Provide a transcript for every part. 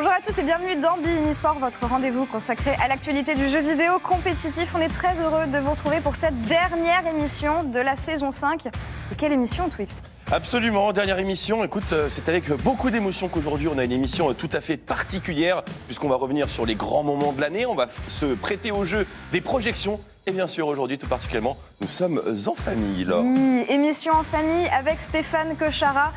Bonjour à tous et bienvenue dans Be In eSport, votre rendez-vous consacré à l'actualité du jeu vidéo compétitif. On est très heureux de vous retrouver pour cette dernière émission de la saison 5. Et quelle émission, Twix? Absolument, dernière émission. Écoute, c'est avec beaucoup d'émotion qu'aujourd'hui on a une émission tout à fait particulière, puisqu'on va revenir sur les grands moments de l'année, on va se prêter au jeu des projections. Et bien sûr, aujourd'hui, tout particulièrement, nous sommes en famille. Là. Oui, émission en famille avec Stéphane Cochara,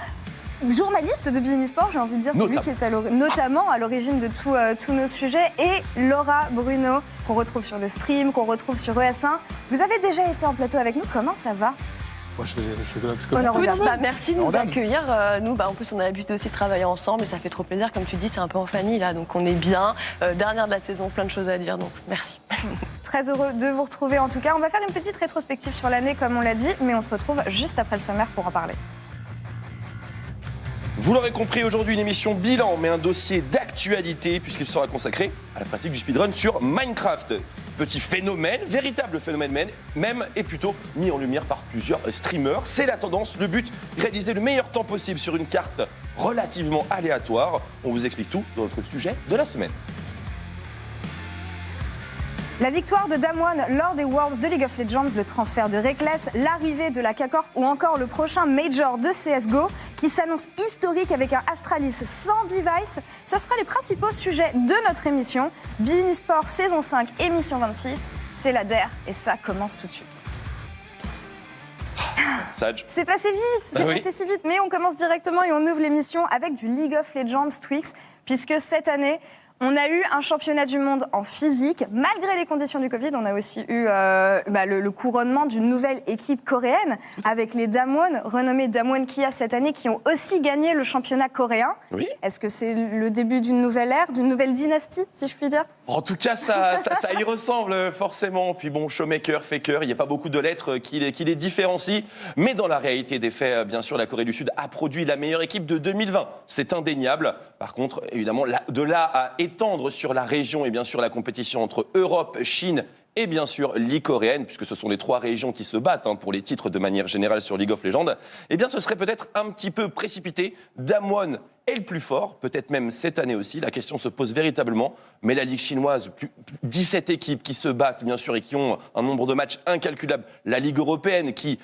journaliste de Be In eSport, j'ai envie de dire, c'est lui qui est notamment à l'origine de tous nos sujets, et Laura Bruno, qu'on retrouve sur le stream, qu'on retrouve sur ES1. Vous avez déjà été en plateau avec nous, comment ça va? Moi, merci de nous accueillir. Nous, en plus, on a l'habitude aussi de travailler ensemble et ça fait trop plaisir. Comme tu dis, c'est un peu en famille là, donc on est bien. Dernière de la saison, plein de choses à dire, donc merci. Très heureux de vous retrouver en tout cas. On va faire une petite rétrospective sur l'année, comme on l'a dit, mais on se retrouve juste après le sommaire pour en parler. Vous l'aurez compris, aujourd'hui une émission bilan, mais un dossier d'actualité, puisqu'il sera consacré à la pratique du speedrun sur Minecraft. Petit phénomène, véritable phénomène même, et plutôt mis en lumière par plusieurs streamers. C'est la tendance, le but, réaliser le meilleur temps possible sur une carte relativement aléatoire. On vous explique tout dans notre sujet de la semaine. La victoire de Damwon lors des Worlds de League of Legends, le transfert de Reckless, l'arrivée de la K-Corp ou encore le prochain Major de CSGO qui s'annonce historique avec un Astralis sans device, ça sera les principaux sujets de notre émission. Be In eSport saison 5, émission 26, c'est la DER et ça commence tout de suite. Sage. C'est passé vite, passé si vite, mais on commence directement et on ouvre l'émission avec du League of Legends Twix, puisque cette année, on a eu un championnat du monde en physique. Malgré les conditions du Covid, on a aussi eu le couronnement d'une nouvelle équipe coréenne avec les Damwon, renommés Damwon Kia cette année, qui ont aussi gagné le championnat coréen. Oui. Est-ce que c'est le début d'une nouvelle ère, d'une nouvelle dynastie, si je puis dire? En tout cas, ça y ressemble forcément. Puis bon, showmaker, faker, il n'y a pas beaucoup de lettres qui les différencient. Mais dans la réalité des faits, bien sûr, la Corée du Sud a produit la meilleure équipe de 2020. C'est indéniable. Par contre, évidemment, de là à étendre sur la région et bien sûr la compétition entre Europe, Chine et bien sûr Ligue coréenne, puisque ce sont les trois régions qui se battent pour les titres de manière générale sur League of Legends, eh bien ce serait peut-être un petit peu précipité. Damwon est le plus fort, peut-être même cette année aussi. La question se pose véritablement. Mais la Ligue chinoise, 17 équipes qui se battent, bien sûr, et qui ont un nombre de matchs incalculable. La Ligue européenne qui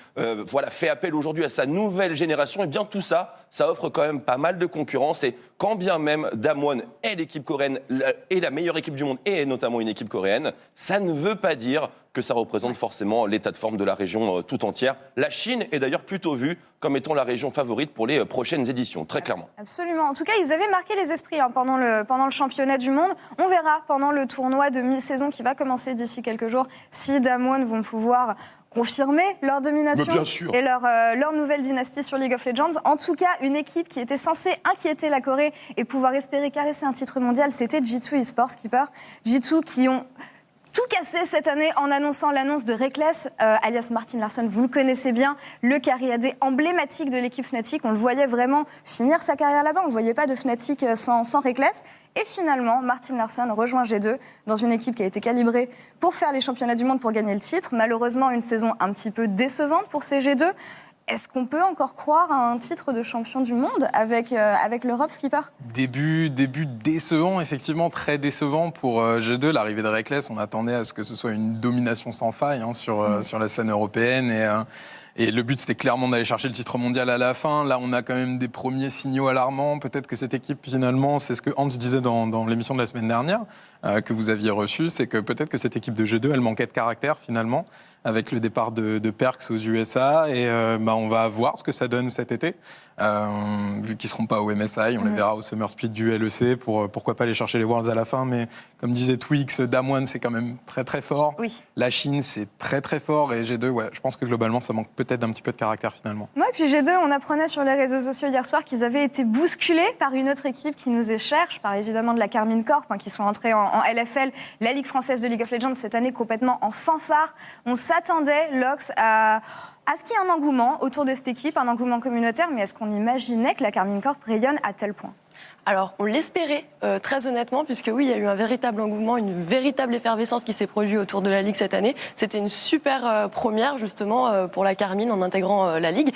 fait appel aujourd'hui à sa nouvelle génération. Et bien tout ça, ça offre quand même pas mal de concurrence. Et quand bien même Damwon est l'équipe coréenne et la meilleure équipe du monde, et notamment une équipe coréenne, ça ne veut pas dire que ça représente forcément l'état de forme de la région tout entière. La Chine est d'ailleurs plutôt vue comme étant la région favorite pour les prochaines éditions, très clairement. Absolument. En tout cas, ils avaient marqué les esprits pendant le championnat du monde. On verra pendant le tournoi de mi-saison qui va commencer d'ici quelques jours si Damwon vont pouvoir confirmer leur domination et leur nouvelle dynastie sur League of Legends. En tout cas, une équipe qui était censée inquiéter la Corée et pouvoir espérer caresser un titre mondial, c'était G2 eSports Skipper. G2 qui ont tout cassé cette année en annonçant l'annonce de Reckless, alias Martin Larsson, vous le connaissez bien, le carry AD emblématique de l'équipe Fnatic. On le voyait vraiment finir sa carrière là-bas, on ne voyait pas de Fnatic sans Reckless. Et finalement, Martin Larsson rejoint G2 dans une équipe qui a été calibrée pour faire les championnats du monde pour gagner le titre. Malheureusement, une saison un petit peu décevante pour ces G2. Est-ce qu'on peut encore croire à un titre de champion du monde avec l'Europe, Skipper? Début décevant, effectivement, très décevant pour G2. L'arrivée de Reckless, on attendait à ce que ce soit une domination sans faille sur la scène européenne. Et le but, c'était clairement d'aller chercher le titre mondial à la fin. Là, on a quand même des premiers signaux alarmants. Peut-être que cette équipe, finalement, c'est ce que Hans disait dans l'émission de la semaine dernière, que vous aviez reçue, c'est que peut-être que cette équipe de G2, elle manquait de caractère, finalement, avec le départ de Perkz aux USA. Et on va voir ce que ça donne cet été, vu qu'ils ne seront pas au MSI. On les verra au Summer Split du LEC, pourquoi pas aller chercher les Worlds à la fin. Mais comme disait Twix, Damwon, c'est quand même très, très fort. Oui. La Chine, c'est très, très fort. Et G2, je pense que globalement, ça manque peut-être d'un petit peu de caractère, finalement. Ouais, puis G2, on apprenait sur les réseaux sociaux hier soir qu'ils avaient été bousculés par une autre équipe qui nous est chère. Je parle évidemment de la Karmine Corp, qui sont entrés en LFL, la Ligue française de League of Legends, cette année complètement en fanfare. On s'attendait, Lox, à ce qu'il y ait un engouement autour de cette équipe, un engouement communautaire, mais est-ce qu'on imaginait que la Karmine Corp rayonne à tel point? Alors, on l'espérait, très honnêtement, puisque oui, il y a eu un véritable engouement, une véritable effervescence qui s'est produite autour de la Ligue cette année. C'était une super première, justement, pour la Karmine en intégrant la Ligue.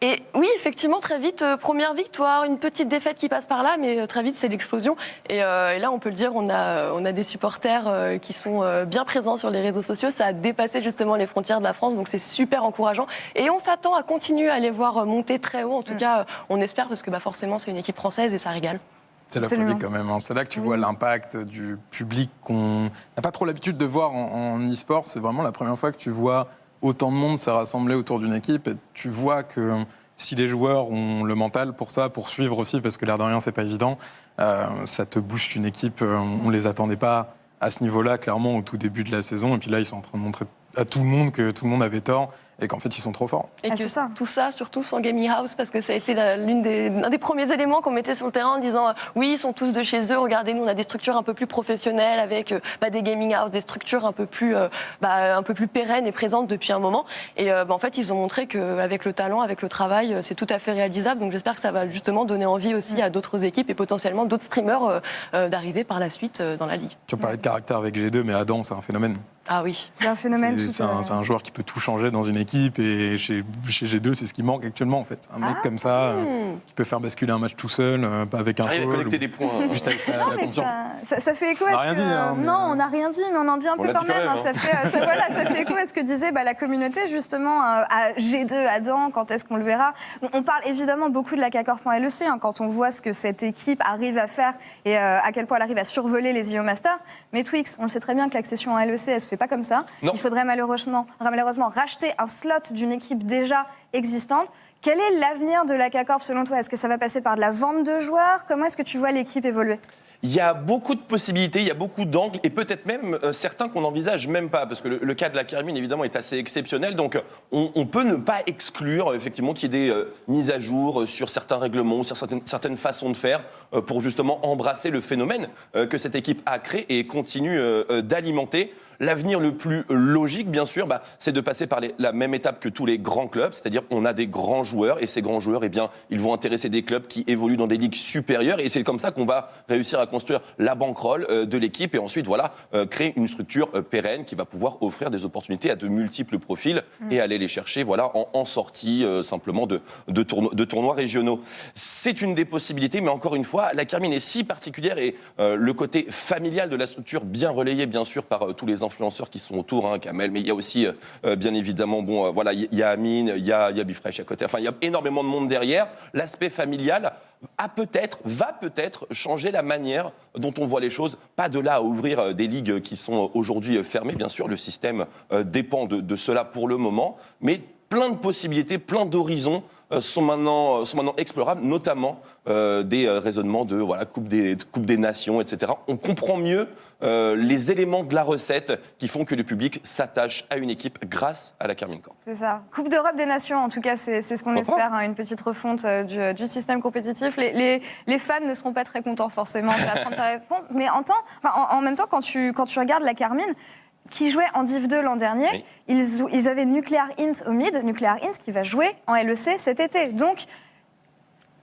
Et oui, effectivement, très vite, première victoire, une petite défaite qui passe par là, mais très vite, c'est l'explosion. Et là, on peut le dire, on a des supporters qui sont bien présents sur les réseaux sociaux. Ça a dépassé justement les frontières de la France, donc c'est super encourageant. Et on s'attend à continuer à les voir monter très haut. En tout cas, on espère, parce que forcément, c'est une équipe française et ça régale. C'est la folie quand même. C'est là que tu vois l'impact du public qu'on n'a pas trop l'habitude de voir en e-sport. C'est vraiment la première fois que tu vois autant de monde se rassembler autour d'une équipe, et tu vois que si les joueurs ont le mental pour ça, pour suivre aussi, parce que l'air de rien, c'est pas évident, ça te booste une équipe. On les attendait pas à ce niveau-là, clairement, au tout début de la saison. Et puis là, ils sont en train de montrer à tout le monde que tout le monde avait tort et qu'en fait, ils sont trop forts. Et que tout ça, surtout sans Gaming House, parce que ça a été l'un des premiers éléments qu'on mettait sur le terrain en disant oui, ils sont tous de chez eux, regardez, nous, on a des structures un peu plus professionnelles avec des Gaming House, des structures un peu plus pérennes et présentes depuis un moment. Et en fait, ils ont montré qu'avec le talent, avec le travail, c'est tout à fait réalisable. Donc j'espère que ça va justement donner envie aussi à d'autres équipes et potentiellement d'autres streamers d'arriver par la suite dans la ligue. Tu parlais de caractère avec G2, mais Adam, c'est un phénomène. Ah oui. C'est un phénomène. C'est un joueur qui peut tout changer dans une équipe, et chez G2, c'est ce qui manque actuellement en fait. Un mec comme ça, qui peut faire basculer un match tout seul, avec un call. Collecter des points. Juste avec la confiance. Ça fait écho on à ce que... Non, on n'a rien dit, mais on en dit un peu quand même. Ça fait écho à ce que disait la communauté, justement, à G2, Adam, quand est-ce qu'on le verra. On parle évidemment beaucoup de la K-Corp.LEC, quand on voit ce que cette équipe arrive à faire et à quel point elle arrive à survoler les IO Masters. Mais Twix, on le sait très bien que l'accession à LEC, elle se fait pas comme ça. Non. Il faudrait malheureusement racheter un slot d'une équipe déjà existante. Quel est l'avenir de la K-Corp selon toi? Est-ce que ça va passer par de la vente de joueurs? Comment est-ce que tu vois l'équipe évoluer? Il y a beaucoup de possibilités, il y a beaucoup d'angles, et peut-être même certains qu'on n'envisage même pas, parce que le cas de la Carmine, évidemment, est assez exceptionnel. Donc, on peut ne pas exclure, effectivement, qu'il y ait des mises à jour sur certains règlements, sur certaines façons de faire, pour justement embrasser le phénomène que cette équipe a créé et continue d'alimenter. L'avenir le plus logique, bien sûr, c'est de passer par la même étape que tous les grands clubs, c'est-à-dire on a des grands joueurs, et ces grands joueurs, ils vont intéresser des clubs qui évoluent dans des ligues supérieures, et c'est comme ça qu'on va réussir à construire la bankroll de l'équipe, et ensuite, créer une structure pérenne qui va pouvoir offrir des opportunités à de multiples profils et aller les chercher, en sortie simplement de tournois régionaux. C'est une des possibilités, mais encore une fois, la Carmine est si particulière, et le côté familial de la structure, bien relayé, bien sûr, par tous les influenceurs qui sont autour, Kamel, mais il y a aussi, bien évidemment, il y a Amine, il y a Bifresh à côté. Enfin, il y a énormément de monde derrière. L'aspect familial va peut-être changer la manière dont on voit les choses. Pas de là à ouvrir des ligues qui sont aujourd'hui fermées. Bien sûr, le système dépend de cela pour le moment, mais plein de possibilités, plein d'horizons sont maintenant explorables, notamment des raisonnements de coupe des nations, etc. On comprend mieux les éléments de la recette qui font que le public s'attache à une équipe grâce à la Carmine Corp. C'est ça. Coupe d'Europe des Nations, en tout cas, c'est ce qu'on espère, une petite refonte du système compétitif. Les fans ne seront pas très contents, forcément, d'apprendre ta réponse. Mais en même temps, quand tu regardes la Carmine, qui jouait en Div 2 l'an dernier, ils avaient Nuclear Int au mid, Nuclear Int qui va jouer en LEC cet été. Donc,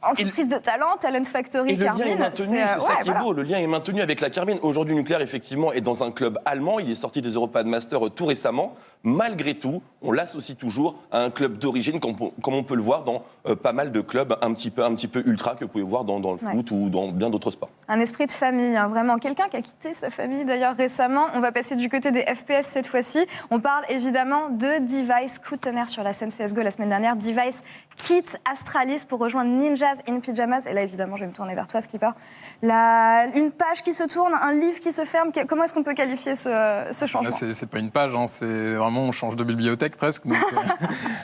entreprise de talent, Talent Factory, Carmine. Le lien est maintenu, c'est ça qui est beau. Le lien est maintenu avec la Carmine. Aujourd'hui, Nuclear, effectivement, est dans un club allemand. Il est sorti des Europa Masters tout récemment. Malgré tout, on l'associe toujours à un club d'origine, comme on peut le voir dans pas mal de clubs un petit peu ultra que vous pouvez voir dans le foot ou dans bien d'autres sports. Un esprit de famille, vraiment. Quelqu'un qui a quitté sa famille, d'ailleurs, récemment. On va passer du côté des FPS cette fois-ci. On parle évidemment de Device, coup de tonnerre sur la scène CSGO la semaine dernière. Device quitte Astralis pour rejoindre Ninjas in Pyjamas. Et là, évidemment, je vais me tourner vers toi, Skipper. Une page qui se tourne, un livre qui se ferme. Comment est-ce qu'on peut qualifier ce changement? C'est pas une page, c'est vraiment, on change de bibliothèque presque.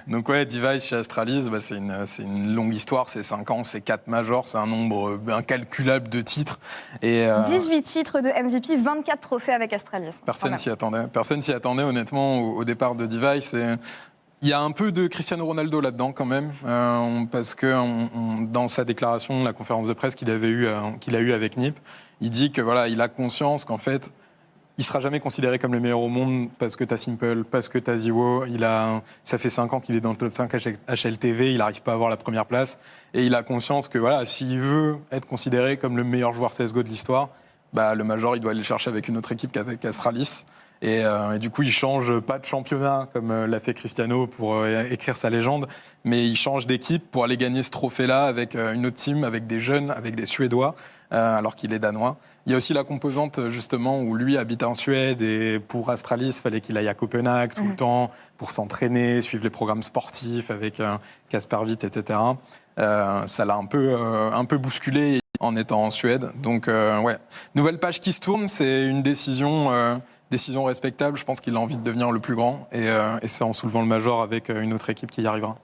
Donc Device chez Astralis, c'est une longue histoire, c'est 5 ans, c'est 4 majors, c'est un nombre incalculable de titres. Et 18 titres de MVP, 24 trophées avec Astralis. Personne s'y attendait, honnêtement, au départ de Device. Il y a un peu de Cristiano Ronaldo là-dedans quand même, parce que dans sa déclaration, la conférence de presse qu'il a eue avec Nip, il dit que il a conscience qu'en fait, il sera jamais considéré comme le meilleur au monde parce que t'as Simple, parce que t'as Ziwo. Ça fait 5 ans qu'il est dans le top 5 HLTV, il n'arrive pas à avoir la première place. Et il a conscience que s'il veut être considéré comme le meilleur joueur CSGO de l'histoire, le Major, il doit aller le chercher avec une autre équipe qu'avec Astralis. Et du coup, il change pas de championnat comme l'a fait Cristiano pour écrire sa légende, mais il change d'équipe pour aller gagner ce trophée-là avec une autre team, avec des jeunes, avec des Suédois, alors qu'il est danois. Il y a aussi la composante justement où lui habite en Suède et pour Astralis, il fallait qu'il aille à Copenhague tout le temps pour s'entraîner, suivre les programmes sportifs avec Casper Witt, etc. Ça l'a un peu bousculé en étant en Suède. Donc ouais, nouvelle page qui se tourne, c'est une décision respectable. Je pense qu'il a envie de devenir le plus grand et c'est en soulevant le major avec une autre équipe qui y arrivera.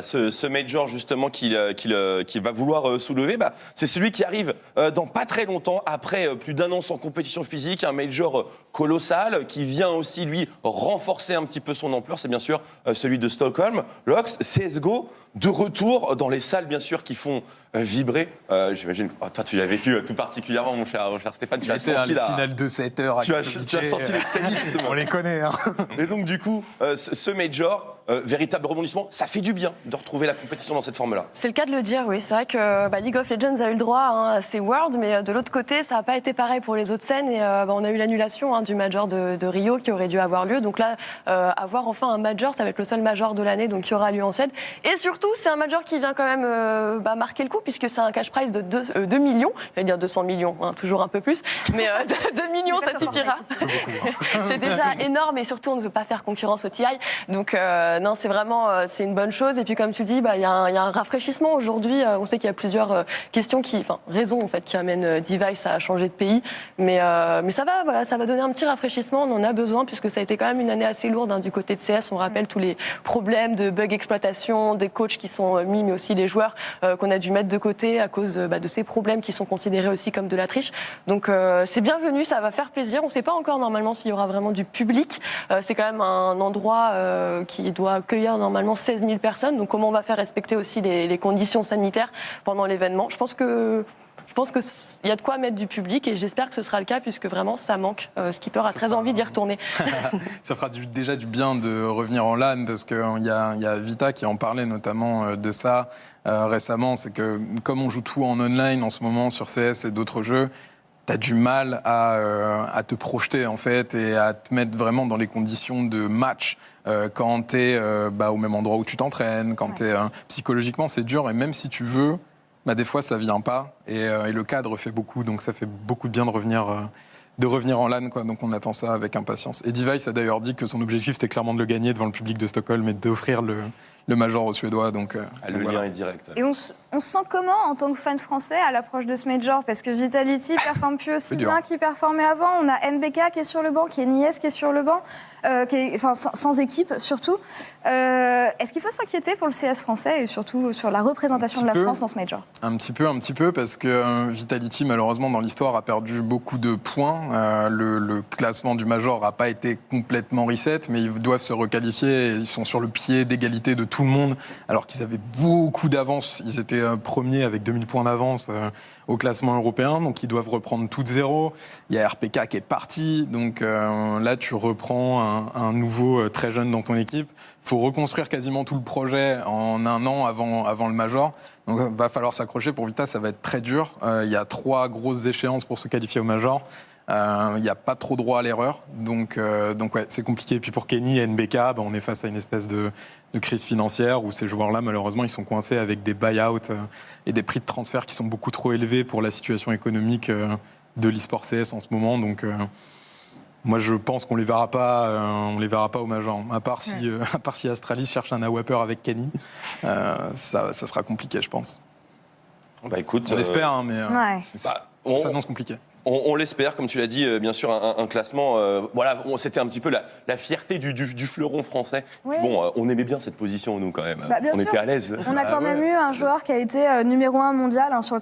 Ce major justement qu'il va vouloir soulever, c'est celui qui arrive dans pas très longtemps, après plus d'1 an sans compétition physique, un major colossal qui vient aussi lui renforcer un petit peu son ampleur, c'est bien sûr celui de Stockholm. Lox, CSGO, de retour dans les salles bien sûr qui font vibrer. J'imagine, toi tu l'as vécu tout particulièrement mon cher Stéphane, tu as senti la finale de 7 heures. Tu as senti les séismes. On les connaît. Hein. Et donc du coup, ce major, véritable rebondissement, ça fait du bien de retrouver la compétition dans cette forme-là. C'est le cas de le dire, oui. C'est vrai que League of Legends a eu le droit à ces Worlds, mais de l'autre côté, ça n'a pas été pareil pour les autres scènes. Et on a eu l'annulation du major de Rio qui aurait dû avoir lieu. Donc là, avoir enfin un major, ça va être le seul major de l'année, donc qui aura lieu en Suède. Et surtout, c'est un major qui vient quand même marquer le coup, puisque c'est un cash prize de 2 millions. J'allais dire 200 millions, toujours un peu plus. Mais 2 millions, ça suffira. C'est déjà énorme et surtout, on ne veut pas faire concurrence au TI. Donc non, c'est vraiment c'est une bonne chose. Et puis comme tu dis, il y a un rafraîchissement aujourd'hui. On sait qu'il y a plusieurs raisons en fait, qui amènent Device à changer de pays. Mais ça va donner un petit rafraîchissement. On en a besoin puisque ça a été quand même une année assez lourde du côté de CS. On rappelle tous les problèmes de bug exploitation, des coachs qui sont mis, mais aussi les joueurs qu'on a dû mettre de côté à cause de ces problèmes qui sont considérés aussi comme de la triche. Donc c'est bienvenu, ça va faire plaisir. On ne sait pas encore normalement s'il y aura vraiment du public. C'est quand même un endroit qui doit accueillir normalement 16 000 personnes. Donc comment on va faire respecter aussi les conditions sanitaires pendant l'événement. Je pense qu'il y a de quoi mettre du public et j'espère que ce sera le cas puisque vraiment ça manque. Skipper a très envie d'y retourner. Ça fera déjà du bien de revenir en LAN parce qu'il y a Vita qui en parlait notamment de ça récemment. C'est que comme on joue tout en online en ce moment sur CS et d'autres jeux, t'as du mal à te projeter en fait et à te mettre vraiment dans les conditions de match quand t'es au même endroit où tu t'entraînes, quand t'es psychologiquement c'est dur et même si tu veux, des fois ça vient pas et le cadre fait beaucoup donc ça fait beaucoup de bien de revenir en LAN quoi. Donc on attend ça avec impatience. Et Device a d'ailleurs dit que son objectif c'était clairement de le gagner devant le public de Stockholm et d'offrir le major aux Suédois. Donc lien est direct. Et on se sent comment en tant que fan français à l'approche de ce major? Parce que Vitality performe plus aussi bien qu'il performait avant. On a NBK qui est sur le banc, qui est Nies qui est sur le banc, sans équipe surtout. Est-ce qu'il faut s'inquiéter pour le CS français et surtout sur la représentation de la France dans ce major? Un petit peu parce que Vitality malheureusement dans l'histoire a perdu beaucoup de points. Le classement du major n'a pas été complètement reset, mais ils doivent se requalifier. Ils sont sur le pied d'égalité de tout le monde, alors qu'ils avaient beaucoup d'avance. Ils étaient premiers avec 2000 points d'avance au classement européen, donc ils doivent reprendre tout de zéro. Il y a RPK qui est parti, donc là tu reprends un nouveau très jeune dans ton équipe. Il faut reconstruire quasiment tout le projet en 1 an avant le major. Donc il va falloir s'accrocher pour Vita, ça va être très dur. Il y a 3 grosses échéances pour se qualifier au major. Il n'y a pas trop droit à l'erreur, donc ouais, c'est compliqué. Et puis pour Kenny et NBK, on est face à une espèce de crise financière où ces joueurs-là, malheureusement, ils sont coincés avec des buy-out et des prix de transfert qui sont beaucoup trop élevés pour la situation économique de l'e-sport CS en ce moment. Donc moi, je pense qu'on les verra pas au major. À part si Astralis cherche un AWAPer avec Kenny, ça sera compliqué, je pense. Écoute, on espère, mais ça s'annonce compliqué. On l'espère, comme tu l'as dit, bien sûr, un classement. C'était un petit peu la fierté du fleuron français. Oui. Bon, on aimait bien cette position, nous, quand même. On était à l'aise. On a quand même eu un joueur qui a été numéro 1 mondial sur le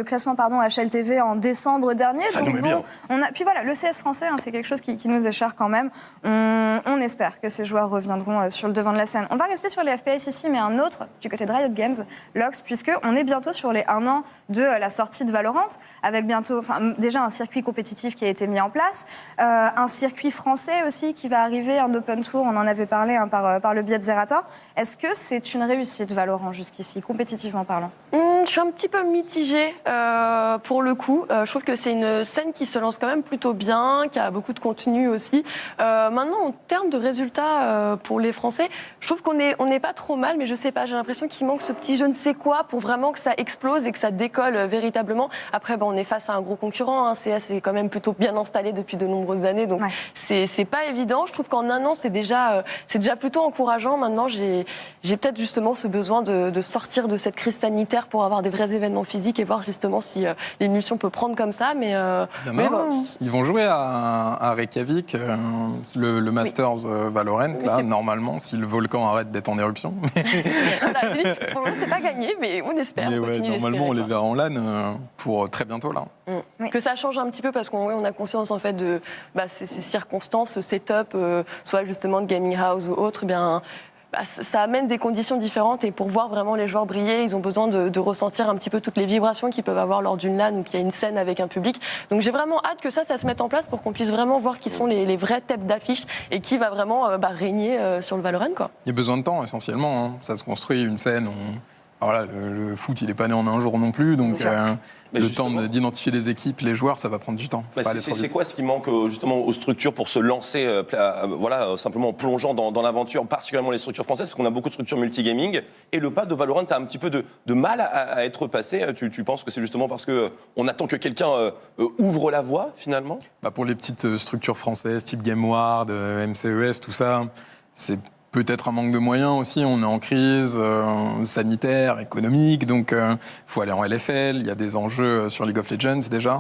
classement HLTV en décembre dernier. Ça nous met bien. Puis voilà, le CS français, c'est quelque chose qui nous est cher quand même. On espère que ces joueurs reviendront sur le devant de la scène. On va rester sur les FPS ici, mais un autre du côté de Riot Games, Lox, puisqu'on est bientôt sur les 1 an de la sortie de Valorant. avec bientôt, déjà un circuit compétitif qui a été mis en place, un circuit français aussi qui va arriver, un Open Tour, on en avait parlé par le biais de Zerator. Est-ce que c'est une réussite Valorant jusqu'ici, compétitivement parlant? Je suis un petit peu mitigée pour le coup. Je trouve que c'est une scène qui se lance quand même plutôt bien, qui a beaucoup de contenu aussi. Maintenant, en termes de résultats pour les Français, je trouve qu'on n'est pas trop mal, mais je sais pas, j'ai l'impression qu'il manque ce petit je ne sais quoi pour vraiment que ça explose et que ça décolle véritablement. Après, on est face à un gros concurrent. CS est quand même plutôt bien installé depuis de nombreuses années, donc c'est pas évident. Je trouve qu'en un an, c'est déjà plutôt encourageant. Maintenant, j'ai peut-être justement ce besoin de sortir de cette crise sanitaire pour avoir des vrais événements physiques et voir justement si l'émulsion peut prendre comme ça. Mais ils vont jouer à Reykjavik, le Masters Valorant, là, normalement, si le volcan arrête d'être en éruption. Pour le moment, c'est pas gagné, mais on espère. Mais normalement, on les verra en LAN pour très bientôt, là. Oui. Que ça change un petit peu parce qu'on a conscience en fait de ces circonstances, ce setup, soit justement de gaming house ou autre, ça amène des conditions différentes et pour voir vraiment les joueurs briller, ils ont besoin de ressentir un petit peu toutes les vibrations qu'ils peuvent avoir lors d'une LAN ou qu'il y a une scène avec un public. Donc j'ai vraiment hâte que ça se mette en place pour qu'on puisse vraiment voir qui sont les vrais têtes d'affiche et qui va vraiment régner sur le Valorant, quoi. Il y a besoin de temps essentiellement, ça se construit une scène. Alors le foot, il n'est pas né en un jour non plus, donc le temps d'identifier les équipes, les joueurs, ça va prendre du temps. C'est quoi ce qui manque justement aux structures pour se lancer, simplement en plongeant dans l'aventure, particulièrement les structures françaises, parce qu'on a beaucoup de structures multigaming, et le pas de Valorant a un petit peu de mal à être passé. Tu penses que c'est justement parce qu'on attend que quelqu'un ouvre la voie, finalement? Pour les petites structures françaises, type GameWard, MCES, tout ça, c'est peut-être un manque de moyens aussi, on est en crise sanitaire, économique, donc il faut aller en LFL, il y a des enjeux sur League of Legends déjà.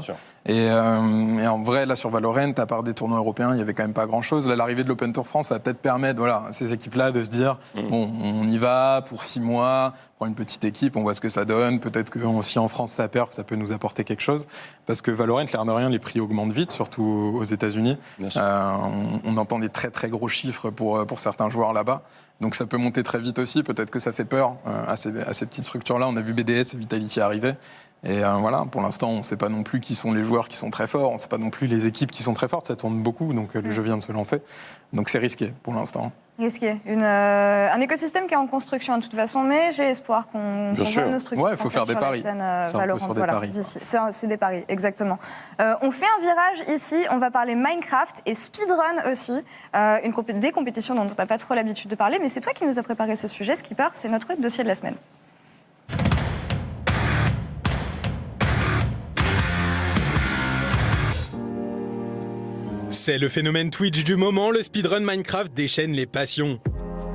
Et en vrai, là sur Valorant, à part des tournois européens, il n'y avait quand même pas grand-chose. Là, l'arrivée de l'Open Tour France, ça va peut-être permettre à ces équipes-là de se dire bon, on y va pour 6 mois, on prend une petite équipe, on voit ce que ça donne. Peut-être que si en France ça perf, ça peut nous apporter quelque chose. Parce que Valorant, l'air de rien, les prix augmentent vite, surtout aux États-Unis. On entend des très très gros chiffres pour certains joueurs là-bas. Donc ça peut monter très vite aussi. Peut-être que ça fait peur à ces petites structures-là. On a vu BDS et Vitality arriver. Et pour l'instant, on ne sait pas non plus qui sont les joueurs qui sont très forts, on ne sait pas non plus les équipes qui sont très fortes, ça tourne beaucoup, donc le jeu vient de se lancer. Donc c'est risqué pour l'instant. Risqué. Un écosystème qui est en construction de toute façon, mais j'ai espoir qu'on voit nos structures il faut faire des paris. C'est des paris, exactement. On fait un virage ici, on va parler Minecraft et speedrun aussi, des compétitions dont on n'a pas trop l'habitude de parler, mais c'est toi qui nous as préparé ce sujet, Skipper, c'est notre dossier de la semaine. C'est le phénomène Twitch du moment, le speedrun Minecraft déchaîne les passions.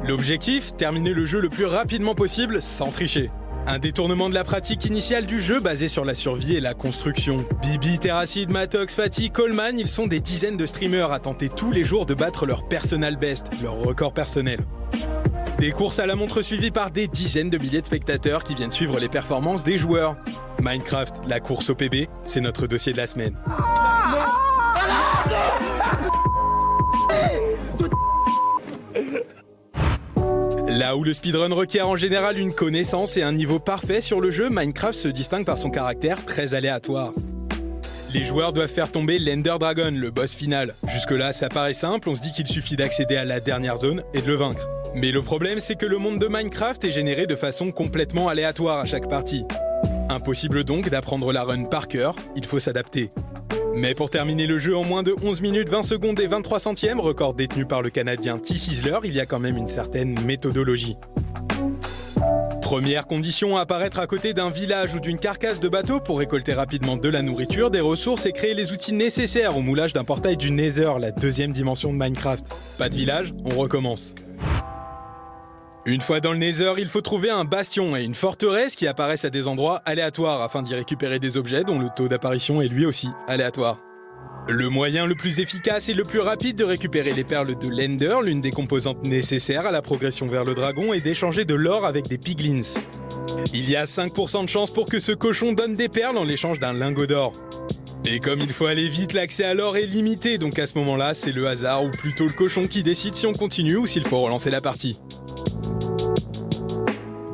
L'objectif, terminer le jeu le plus rapidement possible sans tricher. Un détournement de la pratique initiale du jeu basé sur la survie et la construction. Bibi, Terracid, Matox, Fatih, Coleman, ils sont des dizaines de streamers à tenter tous les jours de battre leur personal best, leur record personnel. Des courses à la montre suivies par des dizaines de milliers de spectateurs qui viennent suivre les performances des joueurs. Minecraft, la course au PB, c'est notre dossier de la semaine. Là où le speedrun requiert en général une connaissance et un niveau parfait sur le jeu, Minecraft se distingue par son caractère très aléatoire. Les joueurs doivent faire tomber l'Ender Dragon, le boss final. Jusque-là, ça paraît simple, on se dit qu'il suffit d'accéder à la dernière zone et de le vaincre. Mais le problème, c'est que le monde de Minecraft est généré de façon complètement aléatoire à chaque partie. Impossible donc d'apprendre la run par cœur, il faut s'adapter. Mais pour terminer le jeu en moins de 11 minutes 20 secondes et 23 centièmes, record détenu par le Canadien T-Sizzler, il y a quand même une certaine méthodologie. Première condition, apparaître à côté d'un village ou d'une carcasse de bateau pour récolter rapidement de la nourriture, des ressources et créer les outils nécessaires au moulage d'un portail du Nether, la deuxième dimension de Minecraft. Pas de village, on recommence. Une fois dans le Nether, il faut trouver un bastion et une forteresse qui apparaissent à des endroits aléatoires afin d'y récupérer des objets dont le taux d'apparition est lui aussi aléatoire. Le moyen le plus efficace et le plus rapide de récupérer les perles de l'Ender, l'une des composantes nécessaires à la progression vers le dragon, est d'échanger de l'or avec des piglins. Il y a 5% de chance pour que ce cochon donne des perles en l'échange d'un lingot d'or. Et comme il faut aller vite, l'accès à l'or est limité, donc à ce moment-là, c'est le hasard ou plutôt le cochon qui décide si on continue ou s'il faut relancer la partie.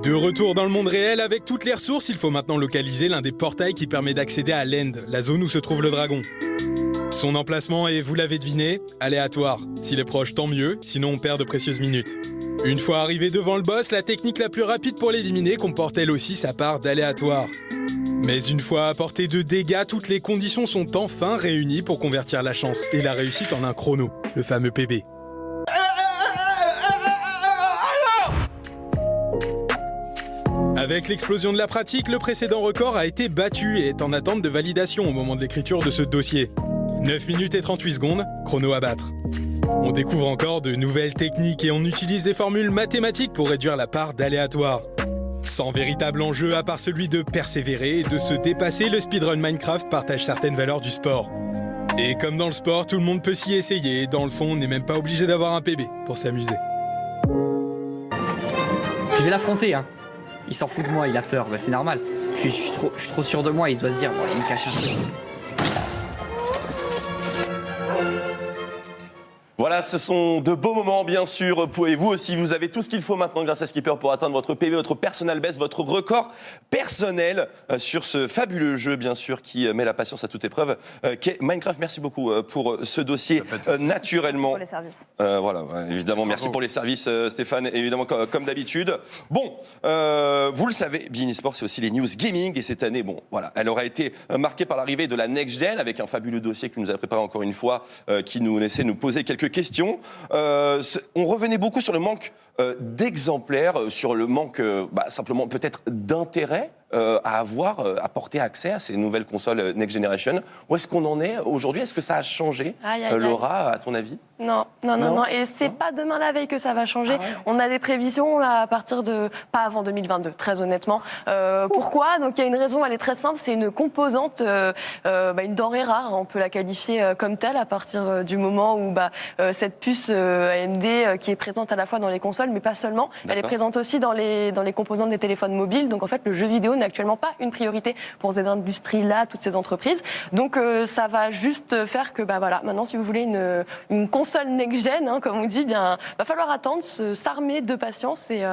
De retour dans le monde réel avec toutes les ressources, il faut maintenant localiser l'un des portails qui permet d'accéder à l'End, la zone où se trouve le dragon. Son emplacement est, vous l'avez deviné, aléatoire. S'il est proche, tant mieux, sinon on perd de précieuses minutes. Une fois arrivé devant le boss, la technique la plus rapide pour l'éliminer comporte elle aussi sa part d'aléatoire. Mais une fois apporté de dégâts, toutes les conditions sont enfin réunies pour convertir la chance et la réussite en un chrono, le fameux PB. Avec l'explosion de la pratique, le précédent record a été battu et est en attente de validation au moment de l'écriture de ce dossier. 9 minutes et 38 secondes, chrono à battre. On découvre encore de nouvelles techniques et on utilise des formules mathématiques pour réduire la part d'aléatoire. Sans véritable enjeu à part celui de persévérer et de se dépasser, le speedrun Minecraft partage certaines valeurs du sport. Et comme dans le sport, tout le monde peut s'y essayer, dans le fond, on n'est même pas obligé d'avoir un PB pour s'amuser. Je vais l'affronter, hein. Il s'en fout de moi, il a peur, bah, c'est normal. Je suis trop sûr de moi, il doit se dire, bon, il me cache un truc. Voilà, ce sont de beaux moments, bien sûr. Et vous aussi, vous avez tout ce qu'il faut maintenant grâce à Skipper pour atteindre votre PB, votre personal best, votre record personnel sur ce fabuleux jeu, bien sûr, qui met la patience à toute épreuve, qu'est Minecraft. Merci beaucoup pour ce dossier, naturellement. Merci pour les services. Voilà, évidemment, merci pour les services, Stéphane, évidemment, comme d'habitude. Bon, vous le savez, beIN Esports, c'est aussi les news gaming. Et cette année, bon, voilà, elle aura été marquée par l'arrivée de la Next Gen, avec un fabuleux dossier que tu nous as préparé encore une fois, qui nous laissait nous poser quelques questions. On revenait beaucoup sur le manque d'exemplaires, sur le manque simplement peut-être d'intérêt à avoir, à porter accès à ces nouvelles consoles Next Generation. Où est-ce qu'on en est aujourd'hui? Est-ce que ça a changé, Laura, à ton avis? Non. Et c'est pas demain la veille que ça va changer. Ah ouais. On a des prévisions là, à partir de... Pas avant 2022, très honnêtement. Pourquoi? Donc il y a une raison, elle est très simple. C'est une composante, une denrée rare. On peut la qualifier comme telle à partir du moment où cette puce AMD qui est présente à la fois dans les consoles, mais pas seulement. Elle est présente aussi dans les composantes des téléphones mobiles. Donc en fait, le jeu vidéo n'est actuellement pas une priorité pour ces industries-là, toutes ces entreprises. Donc ça va juste faire que maintenant, si vous voulez une console next-gen, comme on dit, va falloir attendre, s'armer de patience et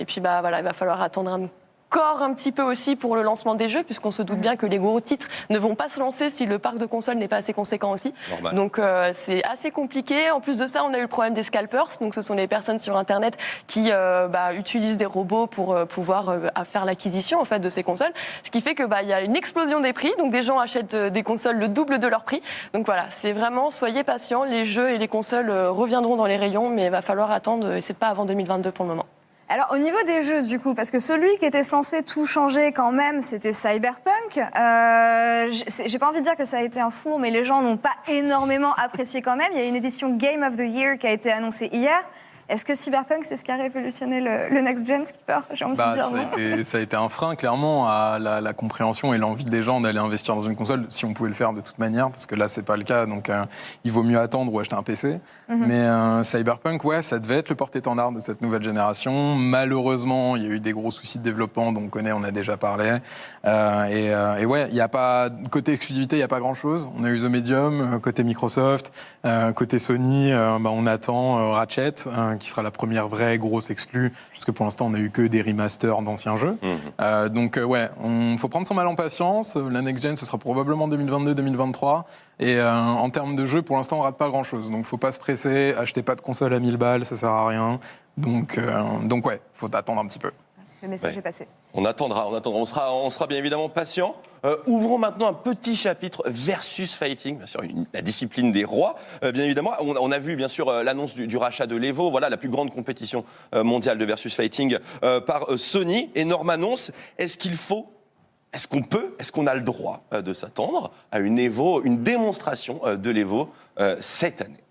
puis il va falloir attendre encore un petit peu aussi pour le lancement des jeux, puisqu'on se doute bien que les gros titres ne vont pas se lancer si le parc de consoles n'est pas assez conséquent aussi. Normal. Donc c'est assez compliqué. En plus de ça, on a eu le problème des scalpers. Donc ce sont les personnes sur Internet qui utilisent des robots pour pouvoir faire l'acquisition en fait de ces consoles. Ce qui fait que y a une explosion des prix. Donc des gens achètent des consoles le double de leur prix. Donc voilà, c'est vraiment, soyez patients. Les jeux et les consoles reviendront dans les rayons, mais il va falloir attendre. Et c'est pas avant 2022 pour le moment. Alors, au niveau des jeux, du coup, parce que celui qui était censé tout changer quand même, c'était Cyberpunk. J'ai pas envie de dire que ça a été un four, mais les gens n'ont pas énormément apprécié quand même. Il y a une édition Game of the Year qui a été annoncée hier. Est-ce que Cyberpunk, c'est ce qui a révolutionné le Next Gen, Skipper? J'ai envie de dire ça a été un frein, clairement, à la compréhension et l'envie des gens d'aller investir dans une console, si on pouvait le faire de toute manière, parce que là, c'est pas le cas, donc il vaut mieux attendre ou acheter un PC. Mais Cyberpunk, ça devait être le porte-étendard de cette nouvelle génération. Malheureusement, il y a eu des gros soucis de développement, dont on a déjà parlé. Il y a pas, côté exclusivité, il n'y a pas grand-chose. On a eu The Medium, côté Microsoft, côté Sony, on attend Ratchet, qui sera la première vraie grosse exclue, parce que pour l'instant, on n'a eu que des remasters d'anciens jeux. Il faut prendre son mal en patience. La Next Gen, ce sera probablement 2022-2023. Et en termes de jeu, pour l'instant, on rate pas grand-chose. Donc, faut pas se presser. Achetez pas de console à 1000 balles, ça sert à rien. Donc faut attendre un petit peu. Le message est passé. On attendra. On sera bien évidemment patient. Ouvrons maintenant un petit chapitre versus fighting, bien sûr, la discipline des rois, bien évidemment. On a vu, bien sûr, l'annonce du rachat de l'Evo, voilà, la plus grande compétition mondiale de versus fighting par Sony. Énorme annonce. Est-ce qu'on a le droit de s'attendre à une Evo, une démonstration de l'Evo cette année?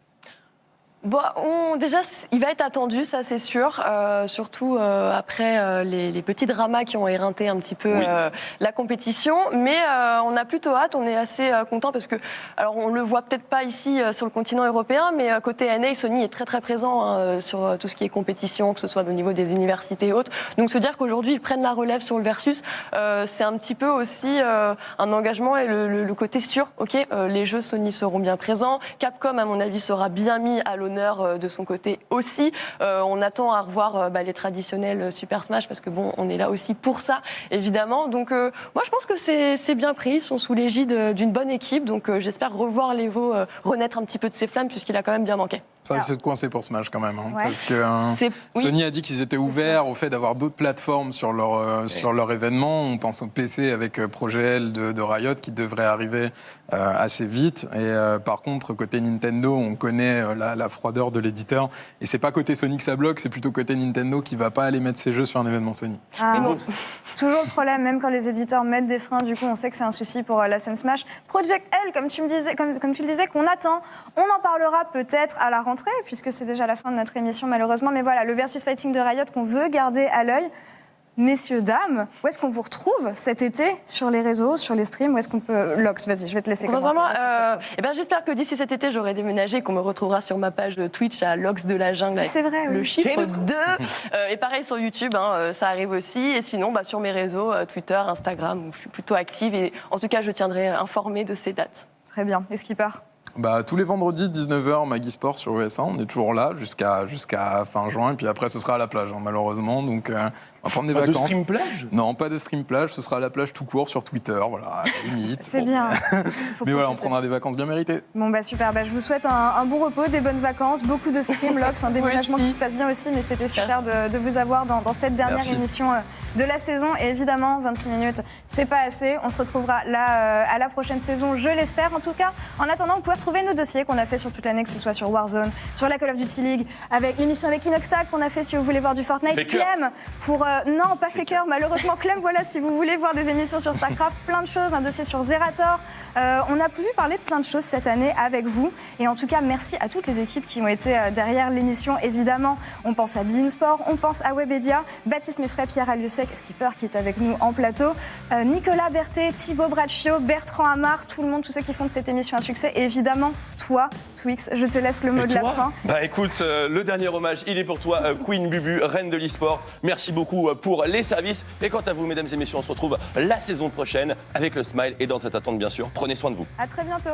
Déjà, il va être attendu, ça c'est sûr, surtout après les petits dramas qui ont éreinté un petit peu la compétition. Mais on a plutôt hâte, on est assez content parce que, alors on le voit peut-être pas ici sur le continent européen, mais côté NA, Sony est très très présent sur tout ce qui est compétition, que ce soit au niveau des universités et autres. Donc se dire qu'aujourd'hui ils prennent la relève sur le versus, c'est un petit peu aussi un engagement et le côté sûr. Les jeux Sony seront bien présents. Capcom, à mon avis, sera bien mis à l'honneur honneur de son côté aussi. On attend à revoir les traditionnels Super Smash parce que bon, on est là aussi pour ça, évidemment. Donc moi, je pense que c'est bien pris. Ils sont sous l'égide d'une bonne équipe. Donc j'espère revoir l'Evo renaître un petit peu de ses flammes puisqu'il a quand même bien manqué. Ça risque de coincer pour Smash quand même. Ouais. Parce que Sony a dit qu'ils étaient ouverts au fait d'avoir d'autres plateformes sur leur événement. On pense au PC avec Projet L de Riot qui devrait arriver assez vite. Et par contre, côté Nintendo, on connaît la froideur de l'éditeur. Et c'est pas côté Sony que ça bloque, c'est plutôt côté Nintendo qui va pas aller mettre ses jeux sur un événement Sony. Ah, bon. Toujours le problème, même quand les éditeurs mettent des freins, du coup, on sait que c'est un souci pour la scène Smash. Project L, comme tu le disais, qu'on attend. On en parlera peut-être à la rentrée, puisque c'est déjà la fin de notre émission, malheureusement. Mais voilà, le versus fighting de Riot qu'on veut garder à l'œil. Messieurs, dames, où est-ce qu'on vous retrouve cet été sur les réseaux, sur les streams? Où est-ce qu'on peut... Lox, vas-y, je vais te laisser commencer. J'espère que d'ici cet été, j'aurai déménagé et qu'on me retrouvera sur ma page de Twitch à Lox de la Jungle avec le chiffre 2. Et pareil sur YouTube, ça arrive aussi. Et sinon, sur mes réseaux, Twitter, Instagram, où je suis plutôt active. Et en tout cas, je tiendrai informé de ces dates. Très bien. Et Skipper? Tous les vendredis, 19h, Maggie Sport sur USA. On est toujours là jusqu'à fin juin. Et puis après, ce sera à la plage, malheureusement. Donc, on va prendre des vacances. Pas de stream plage? Non, pas de stream plage. Ce sera à la plage tout court sur Twitter. Voilà, limite. C'est bien. Mais voilà, on prendra des vacances bien méritées. Bon, super. Je vous souhaite un bon repos, des bonnes vacances, beaucoup de streams, Lox, un déménagement qui se passe bien aussi. Mais c'était super de vous avoir dans cette dernière émission de la saison. Et évidemment, 26 minutes, c'est pas assez. On se retrouvera là à la prochaine saison, je l'espère. En tout cas, en attendant, vous pouvez retrouver nos dossiers qu'on a fait sur toute l'année, que ce soit sur Warzone, sur la Call of Duty League, avec l'émission avec Inoxtag qu'on a fait si vous voulez voir du Fortnite. Faker. Clem pour... non, pas Faker, malheureusement. Clem, voilà, si vous voulez voir des émissions sur StarCraft, plein de choses, un dossier sur Zerator. On a pu parler de plein de choses cette année avec vous. Et en tout cas, merci à toutes les équipes qui ont été derrière l'émission. Évidemment, on pense à Bein Sport, on pense à Webedia, Baptiste Meffray, Pierre Aliosec, Skipper qui est avec nous en plateau, Nicolas Berthet, Thibaut Braccio, Bertrand Amar, tout le monde, tous ceux qui font de cette émission un succès. Et évidemment, toi, Twix, je te laisse le mot de la fin. Écoute, le dernier hommage, il est pour toi, Queen Bubu, reine de l'e-sport. Merci beaucoup pour les services. Et quant à vous, mesdames et messieurs, on se retrouve la saison prochaine avec le Smile. Et dans cette attente, bien sûr, prenez soin de vous. À très bientôt.